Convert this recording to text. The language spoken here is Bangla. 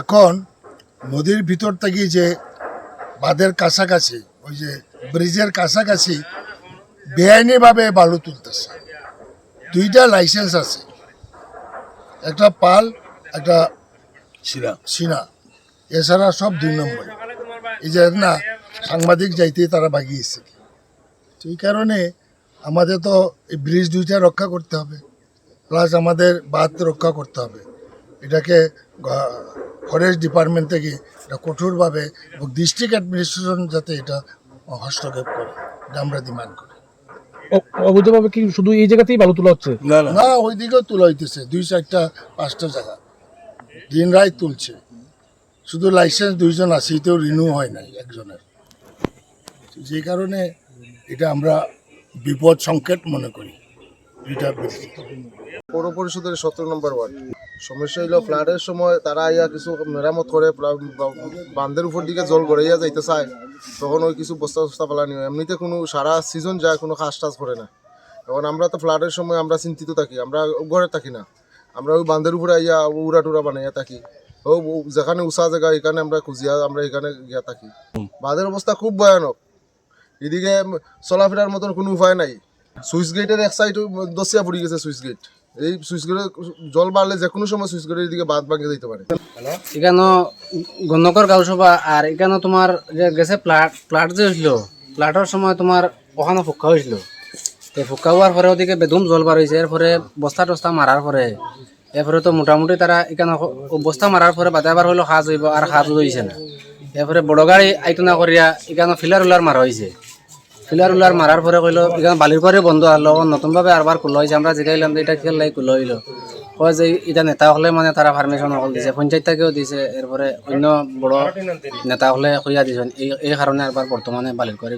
এখন নদীর ভিতর থেকে যে বাঁধের কাছাকাছি ওই যে ব্রিজের কাছাকাছি বেআইনিভাবে বালু তুলতেছে। দুইটা লাইসেন্স আছে, একটা পাল একটা সিনা, এছাড়া সব 2 নম্বর। এই যে না সাংবাদিক যাইতে তারা ভাগিয়েছে। এই কারণে আমাদের তো এই ব্রিজ দুইটা রক্ষা করতে হবে, প্লাস আমাদের বাঁধ রক্ষা করতে হবে। এটাকে ফরেস্ট ডিপার্টমেন্ট থেকে এটা কঠোরভাবে এবং ডিস্ট্রিক্ট অ্যাডমিনিস্ট্রেশন যাতে এটা হস্তক্ষেপ করে, এটা আমরা ডিমান্ড করি। অবৈধভাবে কি শুধু এই জায়গাতেই বালু তোলা হচ্ছে? না, ওই দিকেও তোলা হইতেছে, 2-4টা 5টা জায়গা দিন রাত তুলছে। শুধু লাইসেন্স 2জন আছে, এতেও রিনিউ হয় নাই একজনের। যে কারণে এটা আমরা বিপদ সংকেত মনে করি। এটা পৌর পরিষদের 17 নম্বর ওয়ার্ড। সমস্যা হইল ফ্লাডের সময় তারা আইয়া কিছু মেরামত করে, বান্ধের উপর দিকে জল গড়াইয়া যাইতে চায়, তখন ওই কিছু বস্তা বস্তা ফেলানি হয়। এমনিতে কোনো সারা সিজন যায়, কোনো কাজ টাজ করে না। এখন আমরা তো ফ্লাডের সময় আমরা চিন্তিত থাকি, আমরা ঘরে থাকি না, আমরা ওই বান্ধের উপরে আইয়া উড়া টুরা বানাইয়া থাকি। ও যেখানে উঁচা জায়গা এখানে আমরা খুঁজিয়া আমরা এখানে গিয়া থাকি। বাঁধের অবস্থা খুব ভয়ানক, এদিকে চলাফেরার মতন কোনো উপায় নাই। সুইচ গেটের এক সাইড দশিয়া পড়ে গেছে সুইচ গেট। এই সুইচ গেটে জল বাড়লে যে কোনো সময় সুইচ গেটের দিকে বাঁধ ভাঙে যেতে পারে। এখানে গণকর গাঁওসভা আর এখানে তোমার যে গেছে প্লাট যে হয়েছিল, প্লাটের সময় তোমার ওখানে ফুক্কা হয়েছিল। তো ফুক্কা হওয়ার পরে ওদিকে বেদম জল বার হয়েছে, এরপরে বস্তা টস্তা মারার পরে এরপরে তো মোটামুটি তারা এখানে বস্তা মারার পরে বাদাবার হইলো সাজ হইব, আর সাজ হয়েছে না। এরপরে বড় গাড়ি আইতো না করিয়া এখানে ফিলার উলার মারা হয়েছে। ফিলার উলার মারার পরে কইলো এখানে বালির করে বন্ধ আনলো, নতুনভাবে আরবার খোলা হয়েছে। আমরা জিগাইলাম যে এটা খেল লাই খোলা হইলো, কয় যে এটা নেতা হলে মানে তারা পারমিশন সকল দিছে, পঞ্চায়েত থেকেও দিছে, এরপরে অন্য বড় নেতা হলে কইয়া দিছেন। এই কারণে আরবার বর্তমানে বালির করে